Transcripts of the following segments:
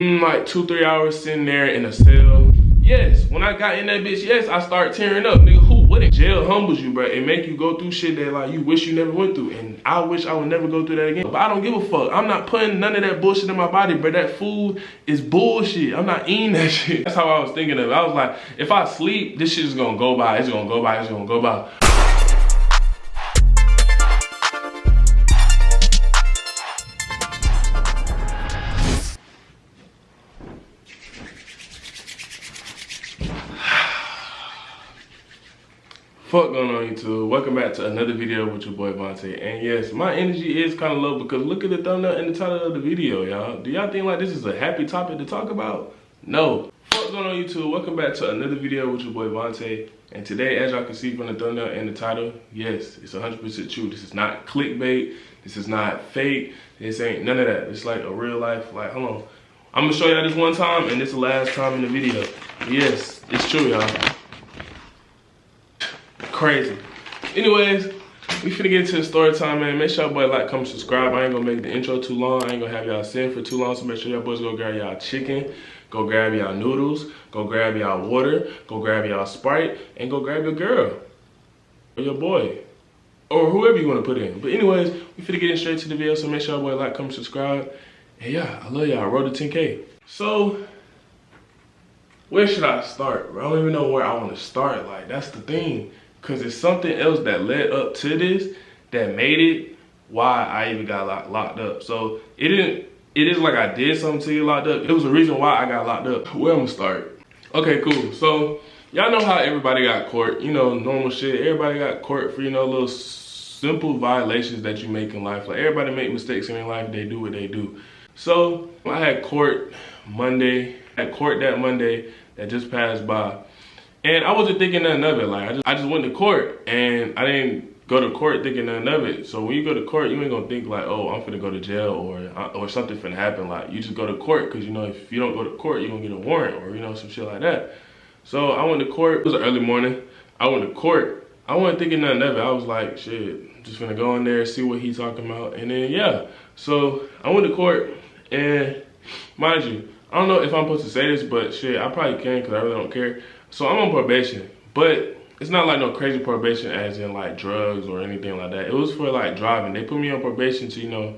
Like 2-3 hours sitting there in a cell. Yes, when I got in that bitch, yes, I start tearing up. Nigga, who wouldn't? Jail humbles you, bro. It make you go through shit that like you wish you never went through. And I wish I would never go through that again. But I don't give a fuck. I'm not putting none of that bullshit in my body, bro. That food is bullshit. I'm not eating that shit. That's how I was thinking of it. I was like, if I sleep, this shit is gonna go by. It's gonna go by. It's gonna go by. Fuck going on YouTube? Welcome back to another video with your boy Vontae. And yes, my energy is kind of low because look at the thumbnail and the title of the video, y'all. Do y'all think like this is a happy topic to talk about? No. Fuck going on YouTube? Welcome back to another video with your boy Vontae. And today, as y'all can see from the thumbnail and the title, yes, it's 100% true. This is not clickbait. This is not fake. This ain't none of that. It's like a real life, like, hold on. I'm gonna show y'all this one time and this is the last time in the video. Yes, it's true, y'all. Crazy. Anyways, we finna get into the story time, man. Make sure y'all boy like, comment, subscribe. I ain't gonna make the intro too long. I ain't gonna have y'all sitting for too long, so make sure y'all boys go grab y'all chicken, go grab y'all noodles, go grab y'all water, go grab y'all Sprite, and go grab your girl or your boy or whoever you want to put in. But anyways, we finna get in straight to the video, so make sure y'all boy like, comment, subscribe. And yeah, I love y'all. Road to 10K. So where should I start, bro? I don't even know where I want to start. Like, that's the thing. Cause it's something else that led up to this that made it why I even got locked up. So it is like I did something to get locked up. It was the reason why I got locked up. Where I'm gonna start? Okay, cool. So y'all know how everybody got court, you know, normal shit. Everybody got court for, you know, little simple violations that you make in life. Like everybody make mistakes in their life, they do what they do. So I had court Monday, I had court that Monday that just passed by. And I wasn't thinking nothing of it. Like I just went to court and I didn't go to court thinking nothing of it. So when you go to court, you ain't gonna think like, oh, I'm finna go to jail or something finna happen. Like you just go to court because you know if you don't go to court, you're gonna get a warrant or you know some shit like that. So I went to court. It was an early morning. I went to court. I wasn't thinking nothing of it. I was like, shit, just finna go in there, see what he talking about, and then yeah. So I went to court and mind you, I don't know if I'm supposed to say this, but shit, I probably can because I really don't care. So I'm on probation, but it's not like no crazy probation as in like drugs or anything like that. It was for like driving. They put me on probation to, you know,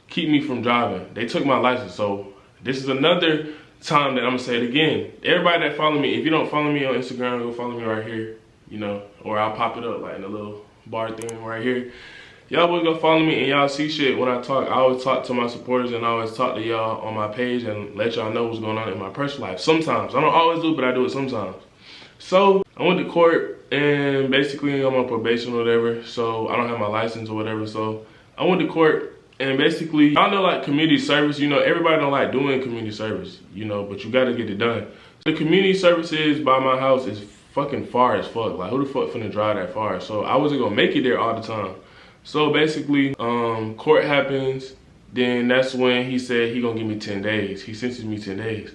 keep me from driving. They took my license. So this is another time that I'm gonna say it again. Everybody that follow me, if you don't follow me on Instagram, go follow me right here, you know, or I'll pop it up like in a little bar thing right here. Y'all boys go follow me and y'all see shit when I talk. I always talk to my supporters and I always talk to y'all on my page and let y'all know what's going on in my personal life. Sometimes, I don't always do, but I do it sometimes. So I went to court and basically I'm on probation or whatever. So I don't have my license or whatever. So I went to court and basically, I know like community service, you know, everybody don't like doing community service, you know, but you gotta get it done. The community services by my house is fucking far as fuck. Like who the fuck finna drive that far? So I wasn't gonna make it there all the time. So basically, court happens, then that's when he said he gonna give me 10 days. He sentenced me 10 days.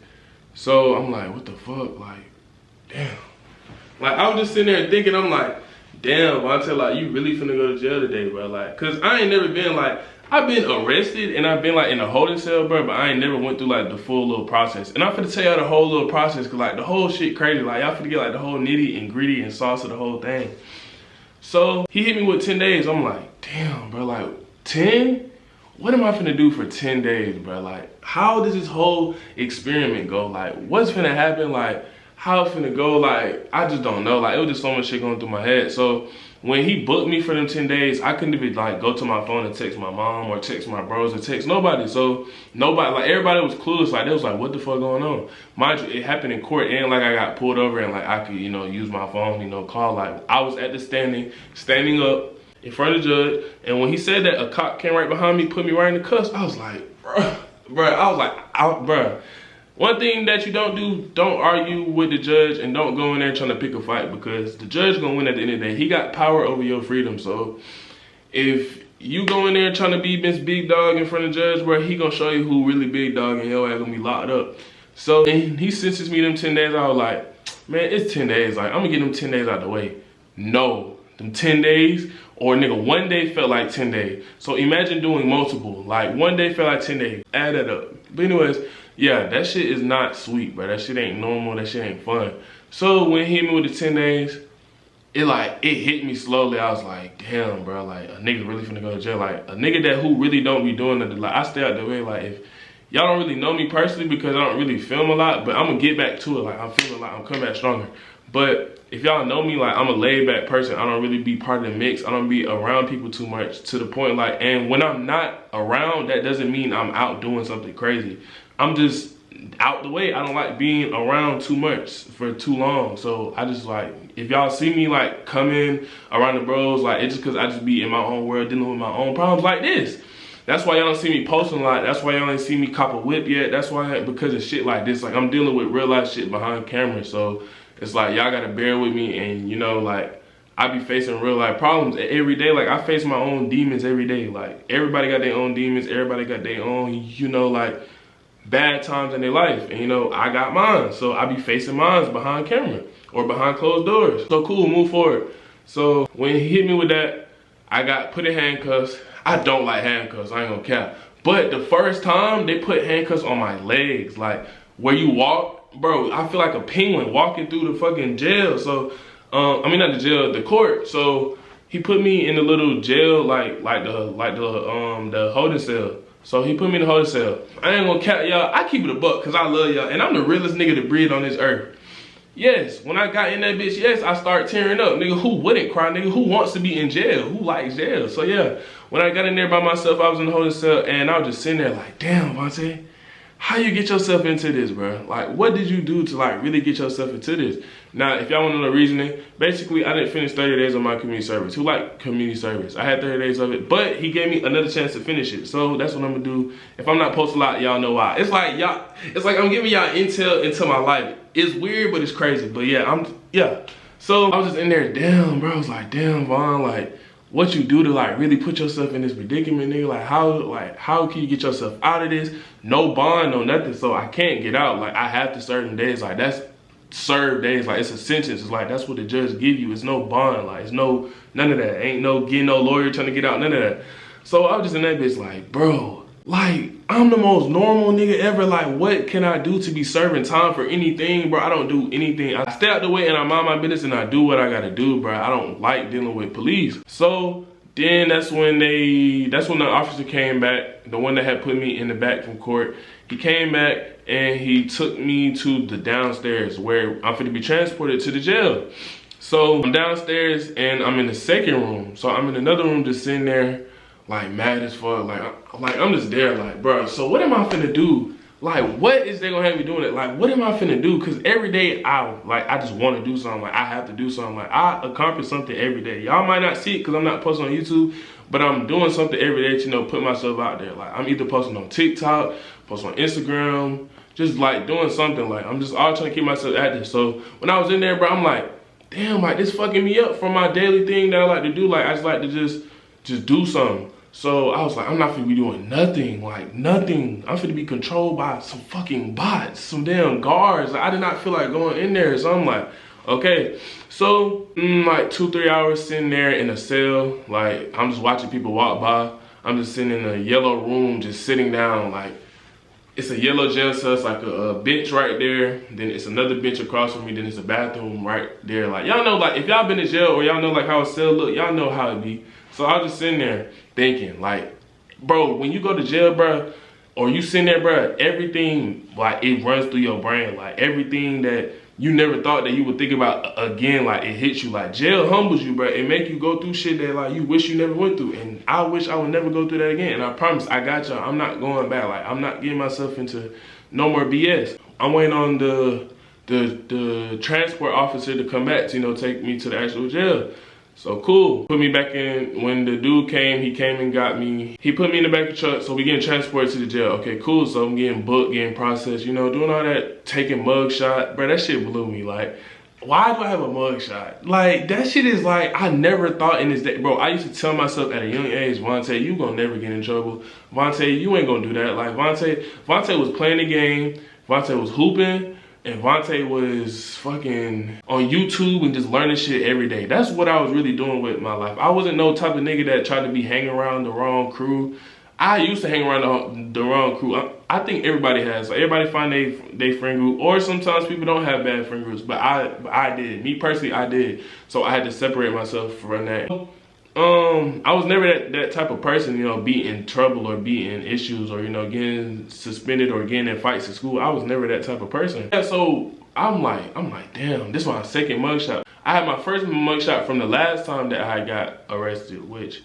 So I'm like, what the fuck? Like, damn. Like, I was just sitting there thinking, I'm like, damn, Vontae, like, you really finna go to jail today, bro. Like, cause I ain't never been like, I've been arrested and I've been like in a holding cell, bro, but I ain't never went through like the full little process. And I'm finna tell y'all the whole little process, cause like the whole shit crazy. Like, y'all finna get like the whole nitty and gritty and sauce of the whole thing. So he hit me with 10 days. I'm like, damn, bro, like 10? What am I finna do for 10 days, bro? Like, how does this whole experiment go? Like, what's finna happen? Like, how it's finna go? Like, I just don't know. Like, it was just so much shit going through my head. So when he booked me for them 10 days, I couldn't even like go to my phone and text my mom or text my bros or text nobody. So nobody, like everybody was clueless. Like they was like, what the fuck going on? Mind you, it happened in court and like I got pulled over and like I could, you know, use my phone, you know, call. Like I was at the standing up in front of the judge. And when he said that, a cop came right behind me, put me right in the cuffs. I was like, bruh, I was like, bruh. One thing that you don't do, don't argue with the judge and don't go in there trying to pick a fight because the judge gonna win at the end of the day. He got power over your freedom. So if you go in there trying to be Miss Big Dog in front of the judge, bro, he gonna show you who really big dog and your ass gonna be locked up. So and he sentenced me them 10 days. I was like, man, it's 10 days. Like, I'm gonna get them 10 days out the way. No, them 10 days or nigga, one day felt like 10 days. So imagine doing multiple. Like one day felt like 10 days. Add that up. But anyways, yeah, that shit is not sweet, bro. That shit ain't normal. That shit ain't fun. So when he hit me with the 10 days, it hit me slowly. I was like, damn, bro, like a nigga really finna go to jail. Like a nigga that who really don't be doing nothing. Like I stay out the way. Like if y'all don't really know me personally because I don't really film a lot, but I'm gonna get back to it. Like I'm feeling like I'm coming back stronger. But if y'all know me, like I'm a laid back person. I don't really be part of the mix. I don't be around people too much to the point like, and when I'm not around, that doesn't mean I'm out doing something crazy. I'm just out the way. I don't like being around too much for too long. So I just like, if y'all see me like coming around the bros, like it's just cause I just be in my own world dealing with my own problems like this. That's why y'all don't see me posting a lot. That's why y'all ain't see me cop a whip yet. That's why, because of shit like this. Like I'm dealing with real life shit behind camera. So it's like y'all gotta bear with me, and you know, like I be facing real life problems every day. Like I face my own demons every day. Like everybody got their own demons. Everybody got their own, you know, like bad times in their life. And you know, I got mine. So I be facing mine behind camera or behind closed doors. So cool, move forward. So when he hit me with that, I got put in handcuffs. I don't like handcuffs, I ain't gonna cap. But the first time they put handcuffs on my legs, like where you walk, bro, I feel like a penguin walking through the fucking jail. So, I mean not the jail, the court. So he put me in the little jail, like the holding cell. So he put me in the holding cell. I ain't gonna cap y'all. I keep it a buck because I love y'all, and I'm the realest nigga to breathe on this earth. Yes, when I got in that bitch, yes, I start tearing up. Nigga, who wouldn't cry? Nigga, who wants to be in jail? Who likes jail? So yeah, when I got in there by myself, I was in the holding cell, and I was just sitting there like, damn, Vontae, how you get yourself into this, bro? Like, what did you do to like really get yourself into this? Now, if y'all want to know the reasoning, basically, I didn't finish 30 days of my community service. Who like community service? I had 30 days of it, but he gave me another chance to finish it. So that's what I'm gonna do. If I'm not posting a lot, y'all know why. It's like I'm giving y'all intel into my life. It's weird, but it's crazy. But yeah, So I was just in there, damn, bro. I was like, damn, Von, like, what you do to like really put yourself in this predicament, nigga? Like how can you get yourself out of this? No bond, no nothing. So I can't get out. Like I have to certain days. Like that's served days. Like it's a sentence. It's like that's what the judge give you. It's no bond. Like it's no none of that. Ain't no getting no lawyer trying to get out. None of that. So I was just in that bitch like, bro, like I'm the most normal nigga ever. Like what can I do to be serving time for anything, bro? I don't do anything. I stay out the way and I mind my business and I do what I gotta do, bro. I don't like dealing with police. So then that's when the officer came back, the one that had put me in the back from court. He came back and he took me to the downstairs where I'm finna be transported to the jail. So I'm downstairs and I'm in the second room. So I'm in another room just sitting there like mad as fuck. Like I'm just there like, bro, so what am I finna do? Like, what is they gonna have me doing it? Like, what am I finna do? Cause every day I just wanna do something. Like I have to do something. Like I accomplish something every day. Y'all might not see it cause I'm not posting on YouTube, but I'm doing something every day to, you know, put myself out there. Like I'm either posting on TikTok, posting on Instagram, just like doing something. Like I'm just all trying to keep myself active. So when I was in there, bro, I'm like, damn, like this fucking me up from my daily thing that I like to do. Like I just like to just do something. So I was like, I'm not finna be doing nothing, like nothing. I'm finna be controlled by some fucking bots, some damn guards. Like, I did not feel like going in there. So I'm like, okay. So like 2-3 hours sitting there in a cell, like I'm just watching people walk by. I'm just sitting in a yellow room, just sitting down. Like it's a yellow jail cell, it's like a bench right there. Then it's another bench across from me. Then it's a bathroom right there. Like y'all know, like if y'all been to jail or y'all know like how a cell look, y'all know how it be. So I was just sitting there thinking, like, bro, when you go to jail, bro, or you sitting there, bro, everything, like, it runs through your brain. Like, everything that you never thought that you would think about again, like, it hits you. Like, jail humbles you, bro. It make you go through shit that, like, you wish you never went through. And I wish I would never go through that again. And I promise, I got y'all. I'm not going back. Like, I'm not getting myself into no more BS. I'm waiting on the transport officer to come back to, you know, take me to the actual jail. So cool, put me back in. When the dude came, he came and got me. He put me in the back of the truck, so we getting transported to the jail. Okay, cool, so I'm getting booked, getting processed, you know, doing all that, taking mugshot. Bro, that shit blew me. Like, why do I have a mugshot? Like, that shit is like, I never thought in this day. Bro, I used to tell myself at a young age, Vontae, you gonna never get in trouble. Vontae, you ain't gonna do that. Like, Vontae was playing the game. Vontae was hooping. And Vontae was fucking on YouTube and just learning shit every day. That's what I was really doing with my life. I wasn't no type of nigga that tried to be hanging around the wrong crew. I used to hang around the wrong crew. I think everybody has. Like, everybody find they friend group, or sometimes people don't have bad friend groups. But I did. Me personally, I did. So I had to separate myself from that. I was never that type of person, you know, be in trouble or be in issues or, you know, getting suspended or getting in fights at school. I was never that type of person. Yeah, so I'm like, damn, this is my second mugshot. I had my first mugshot from the last time that I got arrested, which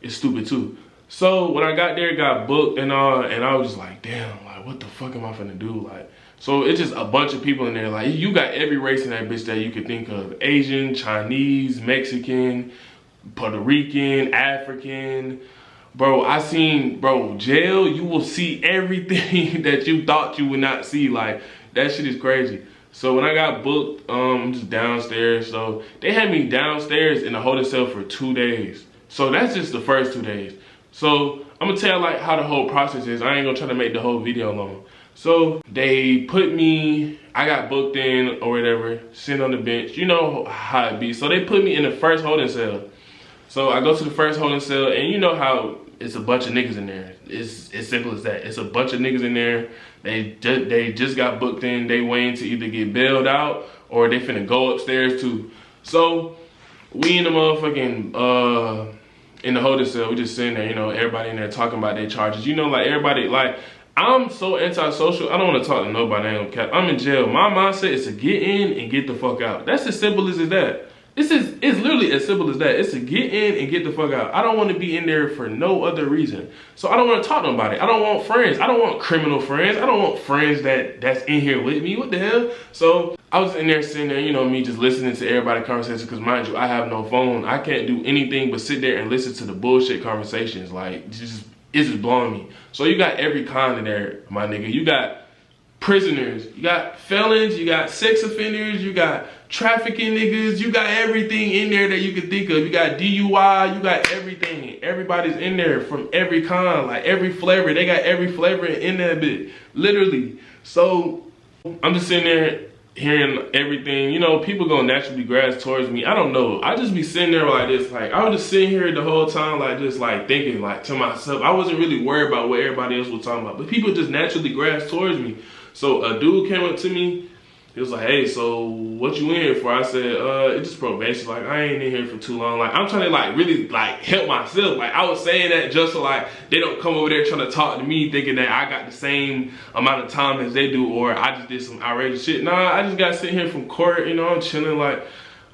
is stupid too. So when I got there, got booked and I was just like, damn, like, what the fuck am I finna do? Like, so it's just a bunch of people in there. Like, you got every race in that bitch that you could think of. Asian, Chinese, Mexican, Puerto Rican, African. Bro, I seen, bro, jail, you will see everything that you thought you would not see. Like, that shit is crazy. So when I got booked, I'm just downstairs. So they had me downstairs in the holding cell for 2 days. So that's just the first 2 days. So I'm gonna tell like how the whole process is. I ain't gonna try to make the whole video long. So they put me, I got booked in or whatever, sit on the bench. You know how it be. So they put me in the first holding cell. So I go to the first holding cell, and you know how it's a bunch of niggas in there. It's as simple as that. It's a bunch of niggas in there. They just got booked in. They waiting to either get bailed out or they finna go upstairs too. So we in the motherfucking in the holding cell, we just sitting there, you know, everybody in there talking about their charges. You know, like everybody, like, I'm so antisocial, I don't want to talk to nobody. I'm in jail. My mindset is to get in and get the fuck out. That's as simple as that. It's literally as simple as that. It's to get in and get the fuck out. I don't want to be in there for no other reason. So I don't want to talk to nobody. I don't want friends. I don't want criminal friends. I don't want friends that's in here with me. What the hell? So I was in there sitting there, you know, me just listening to everybody's conversation, because mind you, I have no phone. I can't do anything but sit there and listen to the bullshit conversations. Like, it's just blowing me. So you got every kind in there, my nigga. You got prisoners, you got felons, you got sex offenders, you got trafficking niggas, you got everything in there that you can think of. You got DUI, you got everything. Everybody's in there from every kind, like every flavor. They got every flavor in that bit, literally. So I'm just sitting there hearing everything. You know, people gonna naturally gravitate towards me. I don't know. I just be sitting there like this. Like, I was just sitting here the whole time, like, just like thinking like to myself. I wasn't really worried about what everybody else was talking about, but people just naturally gravitate towards me. So a dude came up to me. He was like, hey, so what you in here for? I said, it's just probation. Like, I ain't in here for too long. Like, I'm trying to like really like help myself. Like, I was saying that just so like they don't come over there trying to talk to me thinking that I got the same amount of time as they do, or I just did some outrageous shit. Nah, I just got sent here from court, you know, I'm chilling. Like,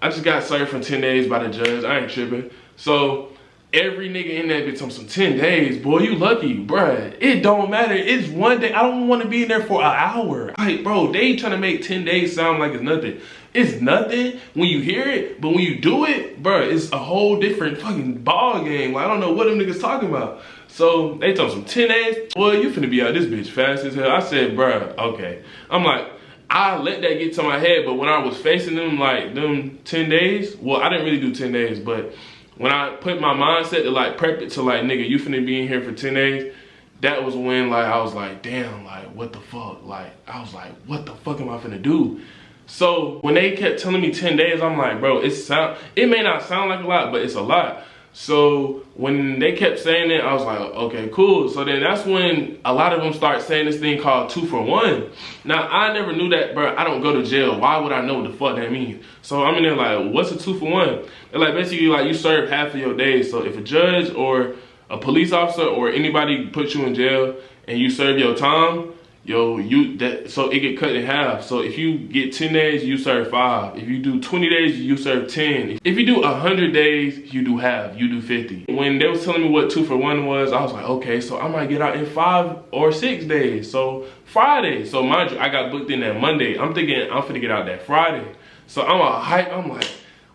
I just got served for 10 days by the judge. I ain't tripping. So every nigga in that bitch on some 10 days, boy, you lucky, bruh. It don't matter. It's 1 day. I don't want to be in there for an hour. Like, bro, they trying to make 10 days sound like it's nothing. It's nothing when you hear it, but when you do it, bruh, it's a whole different fucking ball game. Like, I don't know what them niggas talking about. So they told some 10 days. Boy, you finna be out this bitch fast as hell. I said, bruh, okay. I'm like, I let that get to my head, but when I was facing them, like, them 10 days, well, I didn't really do 10 days, but when I put my mindset to like prep it to like, nigga, you finna be in here for 10 days, that was when like, I was like, damn, like, what the fuck? Like, I was like, what the fuck am I finna do? So when they kept telling me 10 days, I'm like, bro, it may not sound like a lot, but it's a lot. So when they kept saying it, I was like, okay, cool. So then that's when a lot of them start saying this thing called 2 for 1. Now, I never knew that, bro. I don't go to jail. Why would I know what the fuck that means? So I'm in there like, what's a 2 for 1? They're like, basically, like, you serve half of your days. So if a judge or a police officer or anybody puts you in jail and you serve your time, so it get cut in half. So if you get 10 days, you serve 5. If you do 20 days, you serve 10. If you do 100 days, you do half, you do 50. When they was telling me what 2 for 1 was, I was like, okay, so I might get out in 5 or 6 days. So Friday. So mind you, I got booked in that Monday. I'm thinking I'm finna get out that Friday. So I'm like,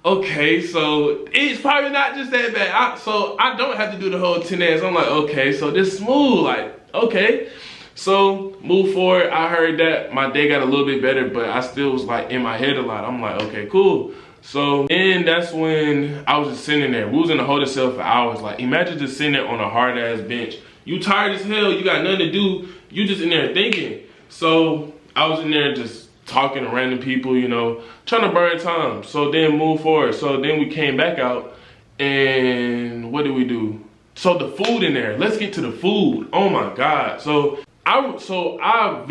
okay, so it's probably not just that bad. So I don't have to do the whole 10 days. I'm like, okay, so this smooth, like, okay. So move forward, I heard that my day got a little bit better, but I still was like in my head a lot. I'm like, okay, cool. So then that's when I was just sitting there. We was in the holding cell for hours. Like, imagine just sitting there on a hard ass bench. You tired as hell, you got nothing to do. You just in there thinking. So I was in there just talking to random people, you know, trying to burn time. So then move forward. So then we came back out, and what did we do? So the food in there, let's get to the food. Oh my God. So So I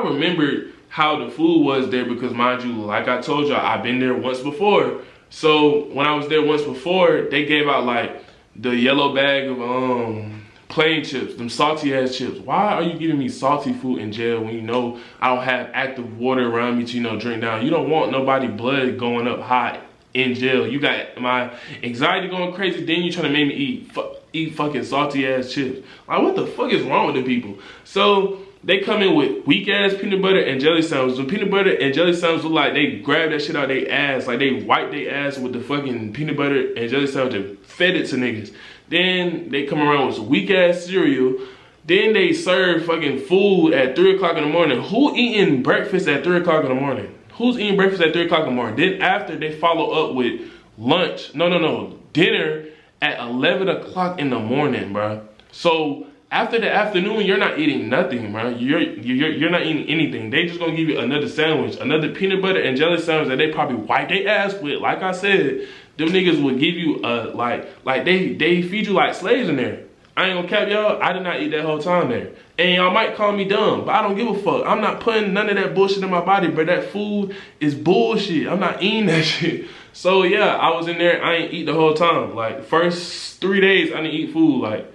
remembered how the food was there because, mind you, like I told y'all, I've been there once before. So when I was there once before, they gave out like the yellow bag of plain chips, them salty ass chips. Why are you giving me salty food in jail when you know I don't have active water around me to, you know, drink down? You don't want nobody blood going up hot in jail. You got my anxiety going crazy, then you trying to make me eat fucking salty ass chips. Like, what the fuck is wrong with the people? So they come in with weak ass peanut butter and jelly sandwiches. The peanut butter and jelly sandwiches look like they grab that shit out their ass, like they wipe their ass with the fucking peanut butter and jelly sandwich and fed it to niggas. Then they come around with some weak ass cereal. Then they serve fucking food at 3 o'clock in the morning. Who eating breakfast at 3 o'clock in the morning? Who's eating breakfast at 3 o'clock in the morning? Then after, they follow up with lunch. No, dinner at 11 o'clock in the morning, bro. So after the afternoon, you're not eating nothing, bro. You're not eating anything. They just gonna give you another sandwich, another peanut butter and jelly sandwich that they probably wipe their ass with. Like I said, them niggas would give you like they feed you like slaves in there. I ain't gonna cap y'all, I did not eat that whole time there. And y'all might call me dumb, but I don't give a fuck. I'm not putting none of that bullshit in my body, but that food is bullshit. I'm not eating that shit. So yeah, I was in there, I ain't eat the whole time. Like, first 3 days, I didn't eat food. Like,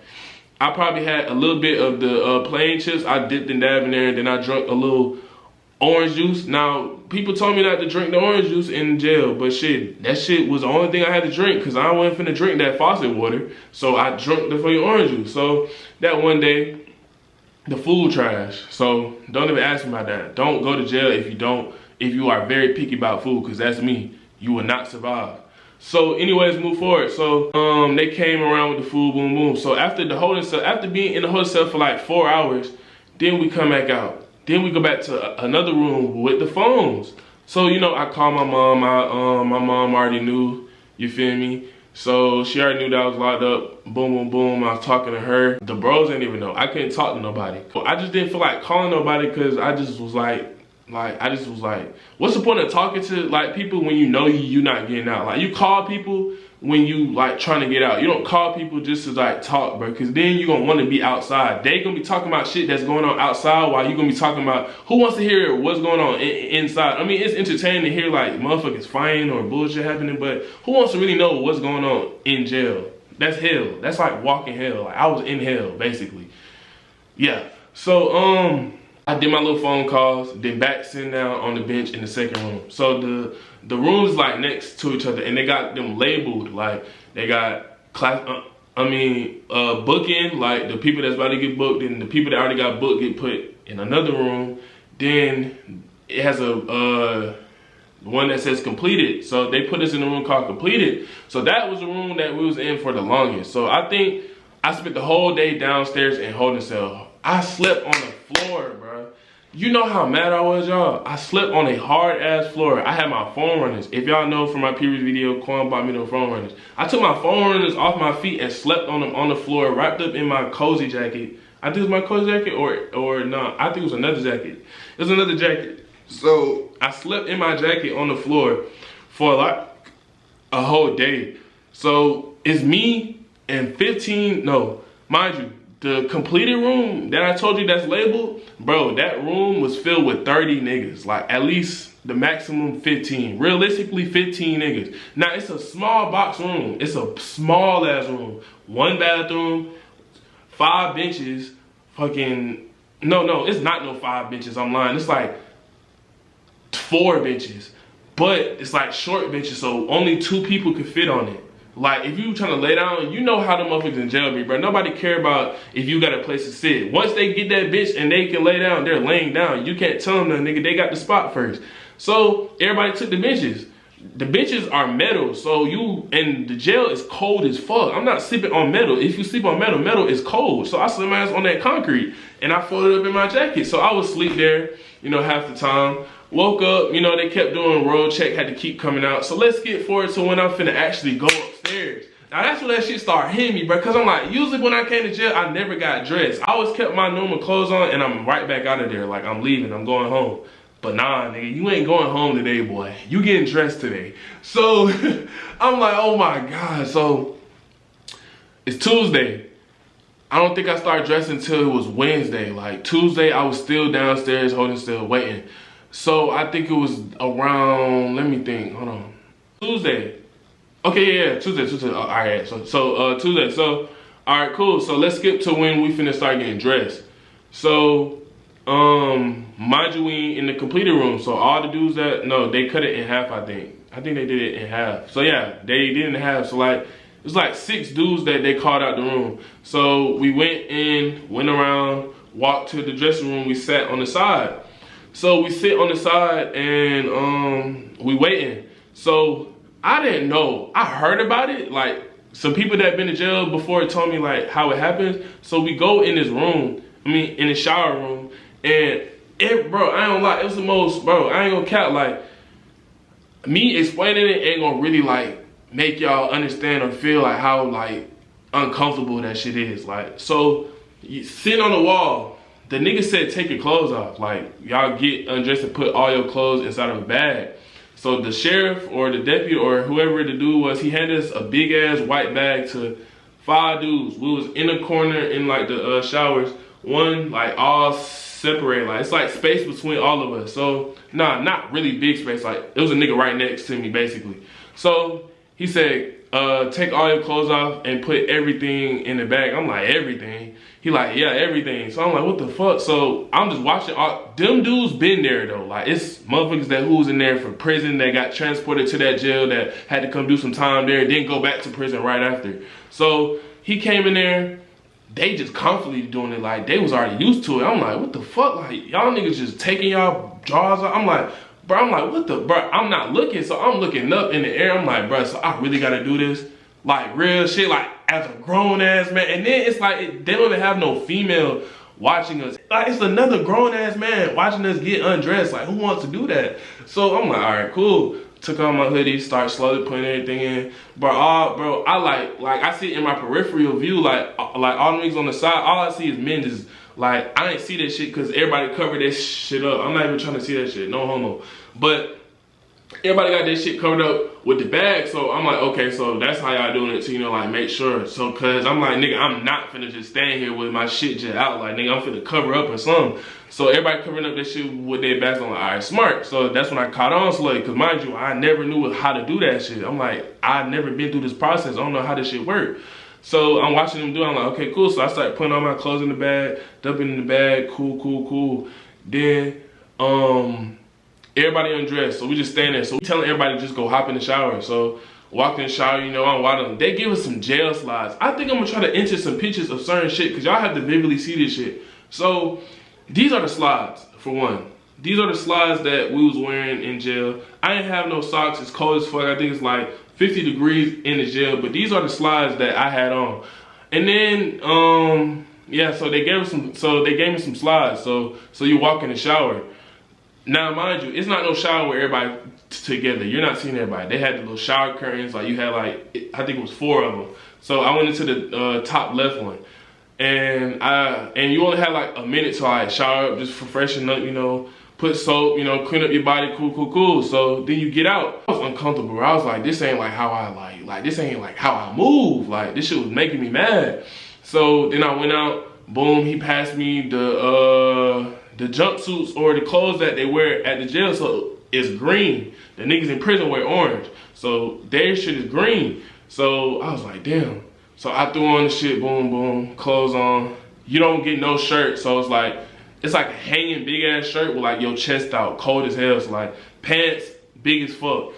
I probably had a little bit of the plain chips. I dipped and dabbed in there, and then I drank a little orange juice. Now, people told me not to drink the orange juice in jail, but shit, that shit was the only thing I had to drink because I wasn't finna drink that faucet water. So I drank the fucking orange juice. So that one day, the food trash. So don't even ask me about that. Don't go to jail if you are very picky about food, because that's me. You will not survive. So anyways, move forward. So they came around with the food, boom, boom. So after being in the holding cell for like 4 hours, then we come back out. Then we go back to another room with the phones. So, you know, I called my mom. My mom already knew, you feel me? So she already knew that I was locked up. Boom, boom, boom. I was talking to her. The bros didn't even know. I couldn't talk to nobody. I just didn't feel like calling nobody because I just was like, what's the point of talking to like people when you know you're not getting out? Like, you call people when you like trying to get out. You don't call people just to like talk, bro, because then you're gonna want to be outside. They gonna be talking about shit that's going on outside while you gonna be talking about who wants to hear what's going on inside. I mean, it's entertaining to hear like motherfuckers fighting or bullshit happening, but who wants to really know what's going on in jail? That's hell. That's like walking hell. Like, I was in hell, basically. Yeah. So I did my little phone calls, then back sitting down on the bench in the second room. So the rooms like next to each other, and they got them labeled. Like, they got booking, like the people that's about to get booked, and the people that already got booked get put in another room. Then it has a one that says completed. So they put us in a room called completed. So that was the room that we was in for the longest. So I think I spent the whole day downstairs in holding cell. I slept on the floor, bro. You know how mad I was, y'all? I slept on a hard ass floor. I had my foam runners. If y'all know from my previous video, Quan bought me the foam runners. I took my foam runners off my feet and slept on them on the floor, wrapped up in my cozy jacket. I think it was my cozy jacket or no, I think it was another jacket. It was another jacket. So I slept in my jacket on the floor for like a whole day. So it's me and 15, no, mind you, the completed room that I told you that's labeled, bro, that room was filled with 30 niggas. Like, at least the maximum 15. Realistically, 15 niggas. Now, it's a small box room. It's a small ass room. 1 bathroom, 5 benches, fucking, no, it's not no 5 benches, I'm lying. It's like 4 benches. But it's like short benches, so only 2 people could fit on it. Like, if you trying to lay down, you know how the motherfuckers in jail be, bro. Nobody care about if you got a place to sit. Once they get that bitch and they can lay down, they're laying down. You can't tell them nothing, nigga. They got the spot first. So everybody took the benches. The benches are metal, so and the jail is cold as fuck. I'm not sleeping on metal. If you sleep on metal, metal is cold. So I slept my ass on that concrete, and I folded up in my jacket. So I would sleep there, you know, half the time. Woke up, you know, they kept doing roll check, had to keep coming out. So let's get forward to when I'm finna actually go upstairs. Now that's when that shit started hitting me, bro. Cause I'm like, usually when I came to jail, I never got dressed. I always kept my normal clothes on and I'm right back out of there. Like, I'm leaving, I'm going home. But nah, nigga, you ain't going home today, boy. You getting dressed today. So I'm like, oh my God. So it's Tuesday. I don't think I started dressing until it was Wednesday. Like Tuesday, I was still downstairs holding still, waiting. So I think it was around, let me think, hold on. Tuesday. Okay, yeah, Tuesday. All right, so Tuesday. So, all right, cool. So let's skip to when we finna start getting dressed. So, mind you, we in the completed room. So all the dudes they cut it in half, I think. I think they did it in half. So yeah, they did it in half. So like, it was like 6 dudes that they called out the room. So we went around, walked to the dressing room, we sat on the side. So we sit on the side and we waiting. So I didn't know. I heard about it. Like some people that been to jail before told me like how it happens. So we go in this room, in the shower room, and bro, I ain't gonna lie, it was the most, bro, I ain't gonna cap, like, me explaining it ain't gonna really like make y'all understand or feel like how like uncomfortable that shit is. Like, so you sitting on the wall, the nigga said take your clothes off. Like, y'all get undressed and put all your clothes inside of a bag. So the sheriff or the deputy or whoever the dude was, he handed us a big ass white bag to 5 dudes. We was in a corner in like the showers, one like all separated, like it's like space between all of us. So nah, not really big space, like it was a nigga right next to me basically. So he said, take all your clothes off and put everything in the bag. I'm like, everything? He like, yeah, everything. So I'm like, what the fuck? So I'm just watching, them dudes been there though. Like it's motherfuckers that who was in there from prison that got transported to that jail that had to come do some time there and then go back to prison right after. So he came in there, they just comfortably doing it, like they was already used to it. I'm like, what the fuck? Like y'all niggas just taking y'all drawers off. I'm like, what the, bro, I'm not looking, so I'm looking up in the air. I'm like, bro, so I really gotta do this? Like real shit, like as a grown ass man. And then it's like, they don't even have no female watching us. Like it's another grown ass man watching us get undressed. Like who wants to do that? So I'm like, all right, cool. Took off my hoodie, start slowly putting everything in. Bro, I like I see it in my peripheral view, like all the niggas on the side, all I see is men just, like, I ain't see that shit because everybody covered that shit up. I'm not even trying to see that shit, no homo. But everybody got that shit covered up with the bag, so I'm like, okay, so that's how y'all doing it to, you know, like, make sure. So, cause I'm like, nigga, I'm not finna just stand here with my shit just out. Like, nigga, I'm finna cover up or something. So everybody covering up that shit with their backs on, like, all right, smart. So that's when I caught on slowly, cause mind you, I never knew how to do that shit. I'm like, I've never been through this process. I don't know how this shit work. So I'm watching them do it. I'm like, okay, cool. So I started putting all my clothes in the bag, dumping in the bag, cool. Then, everybody undressed, so we just stand there. So we telling everybody to just go hop in the shower. So walked in the shower, you know, I'm watching. They give us some jail slides. I think I'm gonna try to enter some pictures of certain shit because y'all have to vividly see this shit. So these are the slides, for one. These are the slides that we was wearing in jail. I didn't have no socks. It's cold as fuck. I think it's like 50 degrees in the jail, but these are the slides that I had on. And then, yeah, so they gave me some slides. So you walk in the shower. Now, mind you, it's not no shower where everybody together. You're not seeing everybody. They had the little shower curtains. Like, you had, like, I think it was 4 of them. So I went into the top left one. And you only had, like, a minute to, like, shower up, just for freshen up, you know, put soap, you know, clean up your body, cool. So then you get out. I was uncomfortable, bro. I was like, this ain't, like, how I, like, this ain't, like, how I move. Like, this shit was making me mad. So then I went out. Boom, he passed me the jumpsuits or the clothes that they wear at the jail, so it's green. The niggas in prison wear orange, so their shit is green. So I was like, damn. So I threw on the shit, boom, clothes on. You don't get no shirt, so it's like a hanging big ass shirt with like your chest out, cold as hell. So like pants, big as fuck.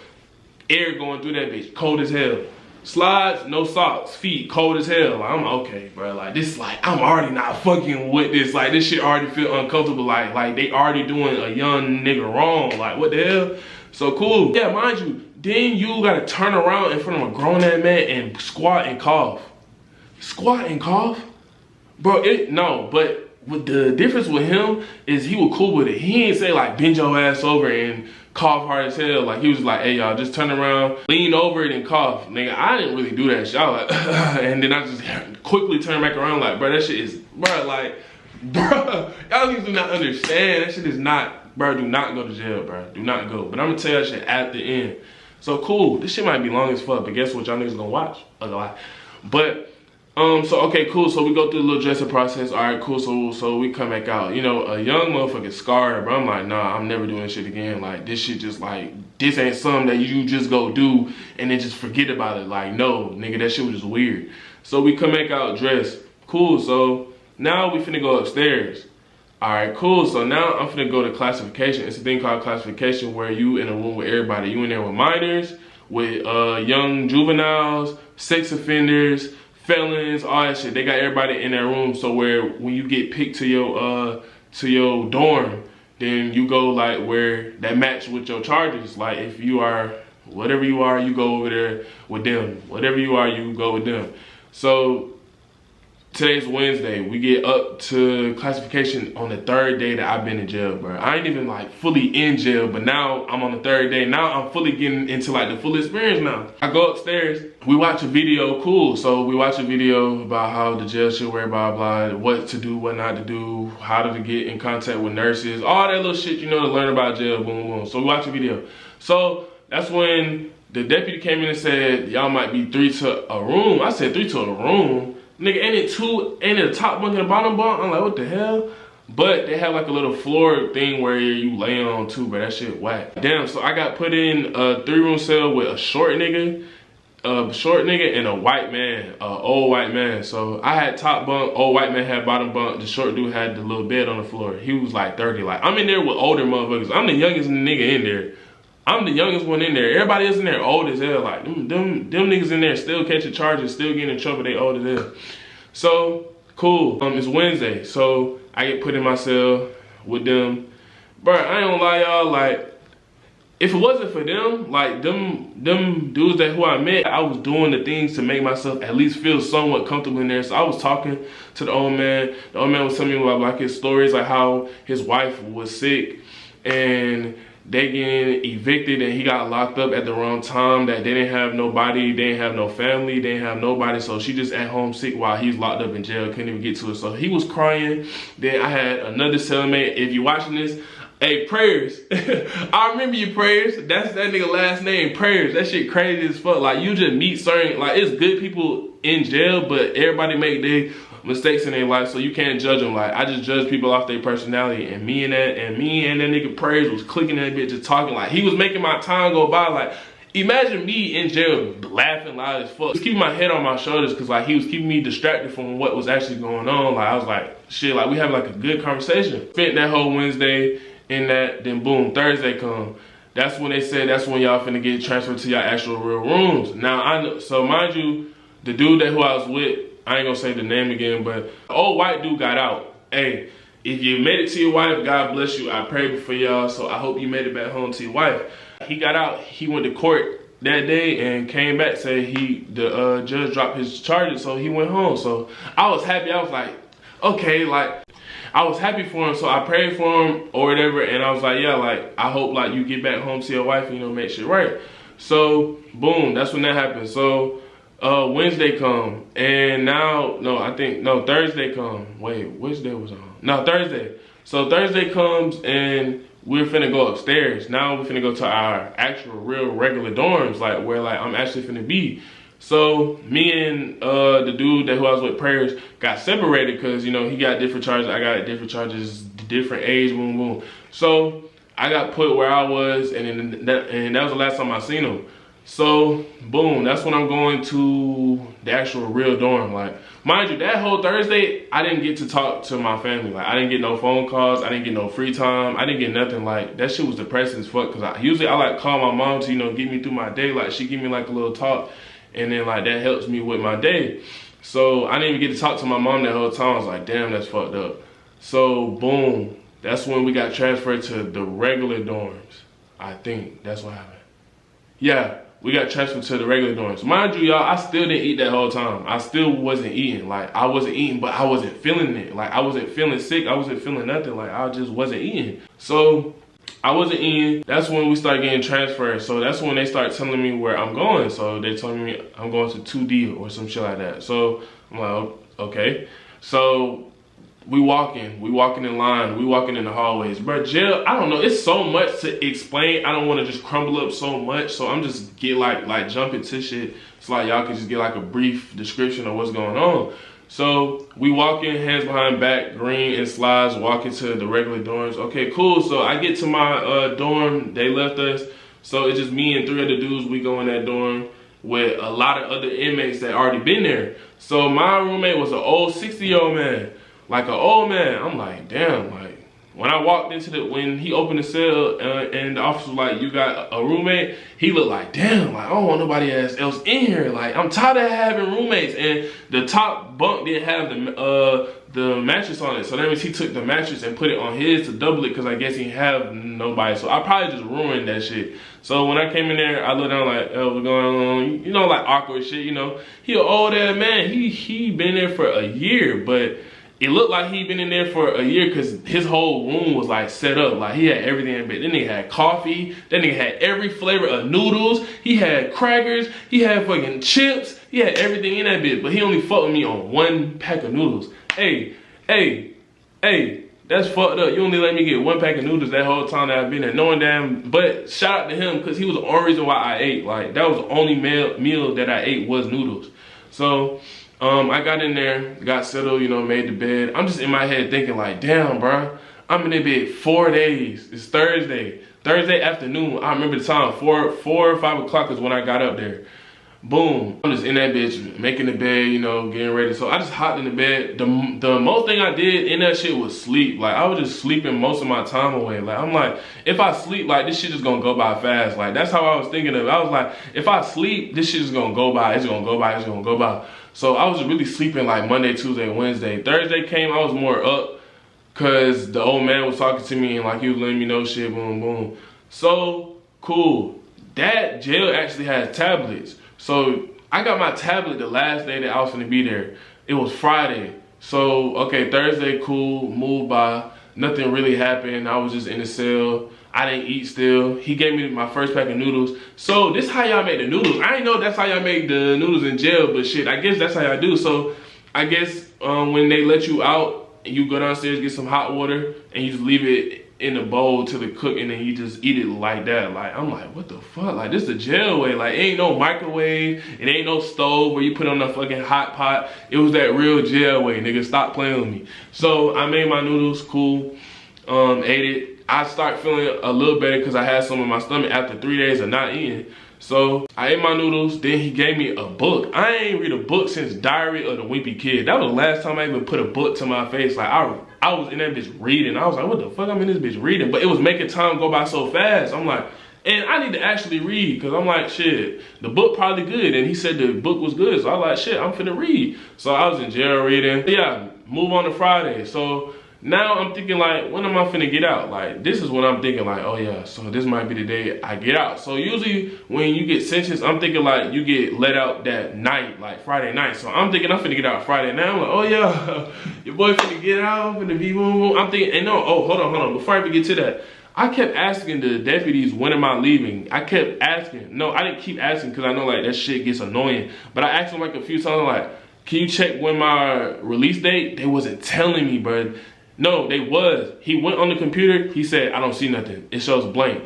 Air going through that bitch, cold as hell. Slides, no socks, feet, cold as hell. Like, I'm okay, bro. Like, this, like, I'm already not fucking with this. Like, this shit already feel uncomfortable. Like they already doing a young nigga wrong. Like, what the hell? So cool. Yeah, mind you, then you gotta turn around in front of a grown ass man and squat and cough. Squat and cough? Bro, no, but with the difference with him is he was cool with it. He ain't say, like, bend your ass over and cough hard as hell. Like, he was like, hey, y'all, just turn around, lean over it and cough. Nigga, I didn't really do that shit. I was like, and then I just quickly turned back around like, bro, that shit is, bro, like, bro, y'all niggas do not understand. That shit is not, bro, do not go to jail, bro. Do not go. But I'm gonna tell you that shit at the end. So cool, this shit might be long as fuck, but guess what y'all niggas gonna watch? But So okay, cool. So we go through the little dressing process. All right, cool. So we come back out. You know, a young motherfucker scarred, but I'm like, nah, I'm never doing this shit again. Like, this shit just like, this ain't something that you just go do and then just forget about it. Like, no, nigga, that shit was just weird. So we come back out dressed. Cool. So now we finna go upstairs. All right, cool. So now I'm finna go to classification. It's a thing called classification where you in a room with everybody. You in there with minors, with young juveniles, sex offenders, felons, all that shit. They got everybody in that room. So where when you get picked to your dorm, then you go like where that match with your charges. Like if you are whatever you are, you go over there with them. Whatever you are, you go with them. So today's Wednesday. We get up to classification on the 3rd day that I've been in jail, bro. I ain't even like fully in jail, but now I'm on the 3rd day. Now I'm fully getting into like the full experience now. I go upstairs, we watch a video, cool. So we watch a video about how the jail should wear, blah, blah, what to do, what not to do, how to get in contact with nurses, all that little shit, you know, to learn about jail, boom, boom. So we watch a video. So that's when the deputy came in and said, y'all might be 3 to a room. I said 3 to a room? Nigga, ain't it a top bunk and a bottom bunk? I'm like, what the hell? But they have like a little floor thing where you lay on too, but that shit whack. Damn, so I got put in a 3-room cell with a short nigga and a white man, old white man. So I had top bunk, old white man had bottom bunk, the short dude had the little bed on the floor. He was like 30. Like, I'm in there with older motherfuckers. I'm the youngest nigga in there. I'm the youngest one in there. Everybody else in there old as hell. Like, them niggas in there still catching charges, still getting in trouble. They old as hell. So, cool. It's Wednesday. So, I get put in my cell with them. Bro, I ain't gonna lie, y'all. Like, if it wasn't for them, like, them dudes who I met, I was doing the things to make myself at least feel somewhat comfortable in there. So, I was talking to the old man. The old man was telling me about, like, his stories, like how his wife was sick and they getting evicted and he got locked up at the wrong time, that they didn't have nobody, they didn't have no family, they didn't have nobody, so she just at home sick while he's locked up in jail, couldn't even get to it. So he was crying. Then I had another cellmate. If you're watching this, hey, Prayers. I remember you, Prayers. That's that nigga last name, Prayers. That shit crazy as fuck. Like, you just meet certain, like, it's good people in jail, but everybody make their mistakes in their life, so you can't judge them. Like, I just judge people off their personality, and me and that nigga Prayers was clicking that bitch, just talking. Like, he was making my time go by. Like, imagine me in jail laughing loud as fuck. Just keeping my head on my shoulders, because like he was keeping me distracted from what was actually going on. Like, I was like, shit, like we have like a good conversation. Spent that whole Wednesday in that, then boom, Thursday come. That's when they said that's when y'all finna get transferred to your actual real rooms. Now I know, so mind you, the dude who I was with, I ain't gonna say the name again, but the old white dude got out. Hey, if you made it to your wife, God bless you. I prayed for y'all, so I hope you made it back home to your wife. He got out, he went to court that day and came back, said the judge dropped his charges, so he went home. So I was happy. I was like, okay, like, I was happy for him, so I prayed for him or whatever, and I was like, yeah, like, I hope like you get back home to your wife and, you know, make shit right. So boom, that's when that happened. So Wednesday come, and now, Thursday come. Wait, which day was on? No, Thursday. So Thursday comes, and we're finna go upstairs. Now we're finna go to our actual real regular dorms, like where like I'm actually finna be. So me and the dude who I was with, Prayers, got separated because, you know, he got different charges, I got different charges, different age, boom, boom. So I got put where I was, and that was the last time I seen him. So boom, that's when I'm going to the actual real dorm. Like, mind you, that whole Thursday, I didn't get to talk to my family. Like, I didn't get no phone calls, I didn't get no free time, I didn't get nothing. Like, that shit was depressing as fuck, because usually I like call my mom to, you know, get me through my day. Like, she give me like a little talk, and then like that helps me with my day. So I didn't even get to talk to my mom that whole time. I was like, damn, that's fucked up. So boom, that's when we got transferred to the regular dorms. I think that's what happened. Yeah, we got transferred to the regular dorms. Mind you, y'all, I still didn't eat that whole time. I still wasn't eating. Like, I wasn't eating, but I wasn't feeling it. Like, I wasn't feeling sick. I wasn't feeling nothing. Like, I just wasn't eating. So I wasn't eating. That's when we started getting transferred. So that's when they start telling me where I'm going. So they told me I'm going to 2D or some shit like that. So I'm like, okay. So We walking in line, we walking in the hallways. Bro, jail, I don't know, it's so much to explain. I don't want to just crumble up so much, so I'm just get like jump into shit. It's like y'all can just get like a brief description of what's going on. So we walk in, hands behind back, green and slides, walk into the regular dorms. Okay, cool. So I get to my dorm, they left us. So it's just me and 3 other dudes. We go in that dorm with a lot of other inmates that already been there. So my roommate was an old 60-year-old man, like an old man. I'm like, damn, like when I walked into when he opened the cell and the officer was like, you got a roommate? He looked like, damn, like I don't want nobody else in here. Like I'm tired of having roommates. And the top bunk didn't have the mattress on it. So that means he took the mattress and put it on his to double it because I guess he have nobody. So I probably just ruined that shit. So when I came in there, I looked down like, oh, what's going on? You know, like awkward shit, you know. He an old ass man. He been there for a year, but it looked like he been in there for a year because his whole room was like set up. Like he had everything in bed. Then he had coffee. Then he had every flavor of noodles. He had crackers. He had fucking chips. He had everything in that bitch. But he only fucked with me on 1 pack of noodles. Hey, that's fucked up. You only let me get 1 pack of noodles that whole time that I've been there. Knowing damn, but shout out to him because he was the only reason why I ate. Like that was the only meal that I ate was noodles. So I got in there, got settled, you know, made the bed. I'm just in my head thinking like, damn, bro, I'm in the bed 4 days. It's Thursday afternoon. I remember the time, 4 or 5 o'clock is when I got up there. Boom, I'm just in that bitch, making the bed, you know, getting ready. So I just hopped in the bed. The most thing I did in that shit was sleep. Like I was just sleeping most of my time away. Like I'm like, if I sleep, like this shit is gonna go by fast. Like that's how I was thinking of it. I was like, if I sleep, this shit is gonna go by. It's gonna go by, it's gonna go by. So I was really sleeping like Monday, Tuesday, Wednesday. Thursday came, I was more up because the old man was talking to me and like he was letting me know shit, boom, boom. So cool. That jail actually has tablets. So I got my tablet the last day that I was gonna be there. It was Friday. So, okay, Thursday, cool, moved by. Nothing really happened. I was just in the cell. I didn't eat still. He gave me my first pack of noodles. So this how y'all make the noodles. I didn't know that's how y'all make the noodles in jail, but shit, I guess that's how y'all do. So I guess when they let you out, you go downstairs, get some hot water, and you just leave it in a bowl till it cook, and then you just eat it like that. Like I'm like, what the fuck? Like this is the jail way. Like it ain't no microwave, it ain't no stove where you put on a fucking hot pot. It was that real jail way, nigga. Stop playing with me. So I made my noodles, cool. Ate it. I start feeling a little better because I had some in my stomach after 3 days of not eating. So I ate my noodles, then he gave me a book. I ain't read a book since Diary of the Wimpy Kid. That was the last time I even put a book to my face. Like I was in that bitch reading. I was like, what the fuck, I'm in this bitch reading? But it was making time go by so fast. I'm like, and I need to actually read because I'm like, shit, the book probably good. And he said the book was good. So I was like, shit, I'm finna read. So I was in jail reading. Yeah, move on to Friday. So now I'm thinking like, when am I finna get out? Like, this is what I'm thinking like, oh yeah, so this might be the day I get out. So usually when you get sentenced, I'm thinking like you get let out that night, like Friday night. So I'm thinking I'm finna get out Friday. Now I'm like, oh yeah, your boy finna get out, finna be boom, boom. I'm thinking, and no, oh, hold on. Before I even get to that, I kept asking the deputies, when am I leaving? I kept asking. No, I didn't keep asking because I know like that shit gets annoying. But I asked them like a few times like, can you check when my release date? They wasn't telling me, bro. No, they was. He went on the computer. He said, I don't see nothing. It shows blank.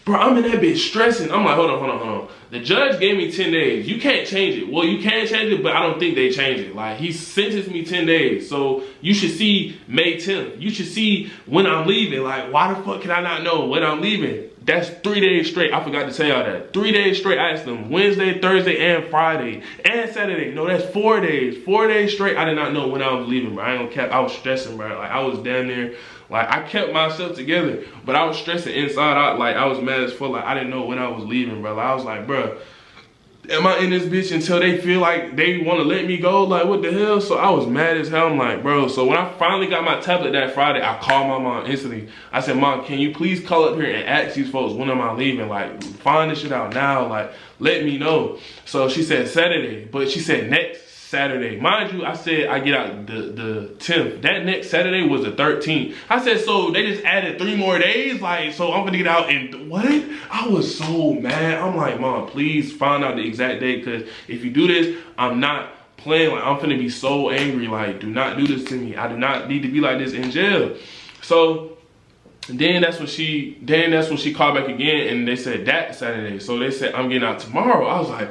Bro, I'm in that bitch stressing. I'm like, hold on. The judge gave me 10 days. You can't change it. Well, you can change it, but I don't think they change it. Like, he sentenced me 10 days. So you should see May 10th. You should see when I'm leaving. Like, why the fuck can I not know when I'm leaving? That's 3 days straight. I forgot to tell y'all that. 3 days straight. I asked them Wednesday, Thursday, and Friday, and Saturday. No, that's 4 days. 4 days straight. I did not know when I was leaving, bro. I ain't gonna cap. I was stressing, bro. Like I was damn near. Like I kept myself together, but I was stressing inside out. Like I was mad as fuck. Like I didn't know when I was leaving, bro. Like, I was like, bro, am I in this bitch until they feel like they want to let me go? Like, what the hell? So I was mad as hell. I'm like, bro. So when I finally got my tablet that Friday, I called my mom instantly. I said, Mom, can you please call up here and ask these folks when am I leaving? Like, find this shit out now. Like, let me know. So she said Saturday, but she said next Saturday. Mind you, I said I get out the 10th. That next Saturday was the 13th. I said, so they just added 3 more days? Like, so I'm gonna get out in what? I was so mad. I'm like, Mom, please find out the exact date, because if you do this, I'm not playing. Like, I'm finna be so angry. Like, do not do this to me. I do not need to be like this in jail. So then that's when she called back again, and they said that Saturday. So they said I'm getting out tomorrow. I was like,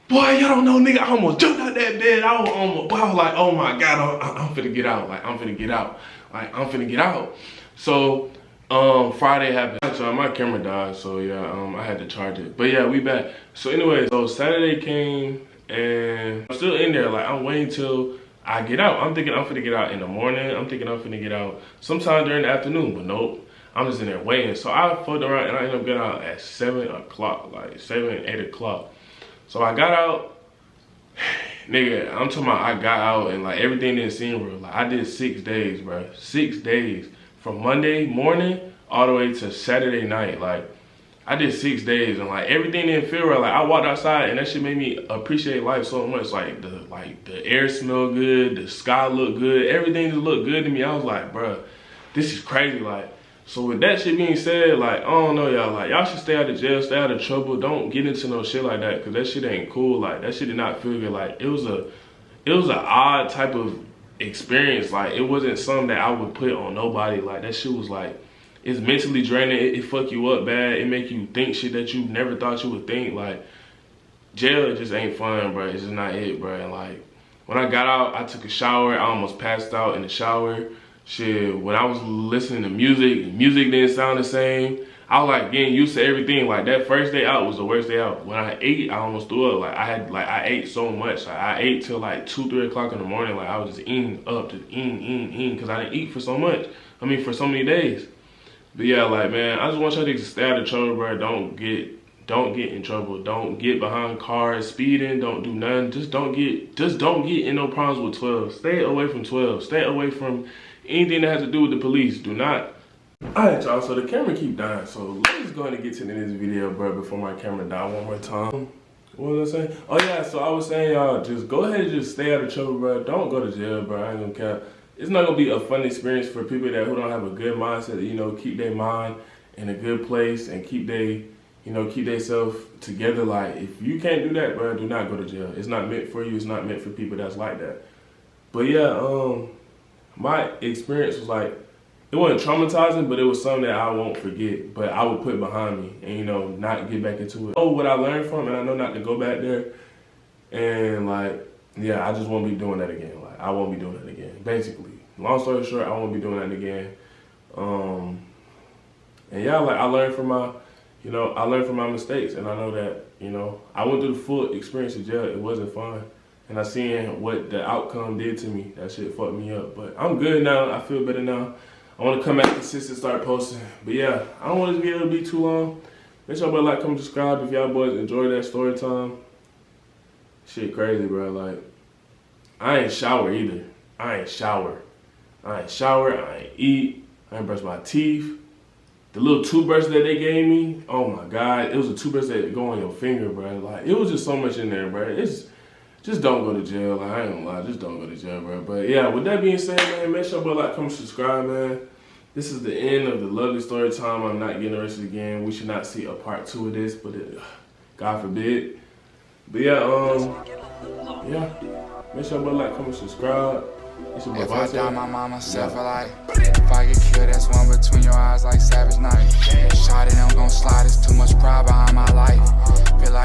boy, y'all don't know, nigga. I almost jumped out that bed. I was like, oh my God, I'm finna get out. Like, I'm finna get out. Like, I'm finna get out. So Friday happened. So my camera died, so yeah, I had to charge it. But yeah, we back. So anyway, so Saturday came, and I'm still in there. Like, I'm waiting till I get out. I'm thinking I'm finna get out in the morning. I'm thinking I'm finna get out sometime during the afternoon, but nope. I'm just in there waiting. So I fucked around and I ended up getting out at 7 o'clock, like 7, 8 o'clock. So I got out, nigga, I'm talking about I got out and like everything didn't seem real. Like, I did 6 days, bro. 6 days. From Monday morning all the way to Saturday night. Like, I did 6 days and like everything didn't feel right. Like, I walked outside and that shit made me appreciate life so much. Like the air smelled good, the sky looked good, everything just looked good to me. I was like, bruh, this is crazy. Like, so with that shit being said, like, I don't know, y'all. Like, y'all should stay out of jail, stay out of trouble. Don't get into no shit like that, cause that shit ain't cool. Like, that shit did not feel good. Like, it was an odd type of experience. Like, it wasn't something that I would put on nobody. Like, that shit was like, it's mentally draining. It fuck you up bad. It make you think shit that you never thought you would think. Like, jail just ain't fun, bro. It's just not it, bro. And like, when I got out, I took a shower. I almost passed out in the shower. Shit, when I was listening to music didn't sound the same. I was like getting used to everything. Like, that first day out was the worst day out. When I ate, I almost threw up. Like, I ate so much. Like, I ate till like 2, 3 o'clock in the morning. Like, I was just eating up, just eating, because I didn't eat for so much. I mean, for so many days. But yeah, like, man, I just want y'all to stay out of trouble, bro. Don't get in trouble. Don't get behind cars, speeding. Don't do nothing. Just don't get in no problems with 12. Stay away from 12. Stay away from anything that has to do with the police. Do not. Alright, y'all, so the camera keep dying, so let's go ahead and get to the end of this video, bro, before my camera die one more time. What was I saying? Oh yeah, so I was saying, y'all, just go ahead and just stay out of trouble, bro. Don't go to jail, bro. I ain't gonna care. It's not gonna be a fun experience for people who don't have a good mindset, you know, keep their mind in a good place and keep themselves together. Like, if you can't do that, bro, do not go to jail. It's not meant for you. It's not meant for people that's like that. But yeah, my experience was like, it wasn't traumatizing, but it was something that I won't forget, but I would put behind me and, you know, not get back into it. I know what I learned from, and I know not to go back there. And like, yeah, I just won't be doing that again. Like, I won't be doing that again, basically. Long story short, I won't be doing that again. And yeah, like, I learned from my mistakes, and I know that, you know, I went through the full experience of jail. It wasn't fun. And I seen what the outcome did to me. That shit fucked me up. But I'm good now. I feel better now. I want to come back consistent, start posting. But yeah, I don't want this video to be too long. Make sure y'all like, comment, subscribe if y'all boys enjoy that story time. Shit crazy, bro. Like, I ain't shower either. I ain't shower. I ain't eat. I ain't brush my teeth. The little toothbrush that they gave me, oh my God. It was a toothbrush that go on your finger, bro. Like, it was just so much in there, bro. Just don't go to jail. Like, I ain't gonna lie, just don't go to jail, bro. But yeah, with that being said, man, make sure y'all like, comment, subscribe, man. This is the end of the lovely story time. I'm not getting arrested again. We should not see a part 2 of this, but God forbid. But yeah, make sure y'all like, comment, subscribe. If I die, my mama self alive. If I get killed, that's one between your eyes like Savage Night. Shot it, I'm gon' slide. It's too much pride behind my life. Feel like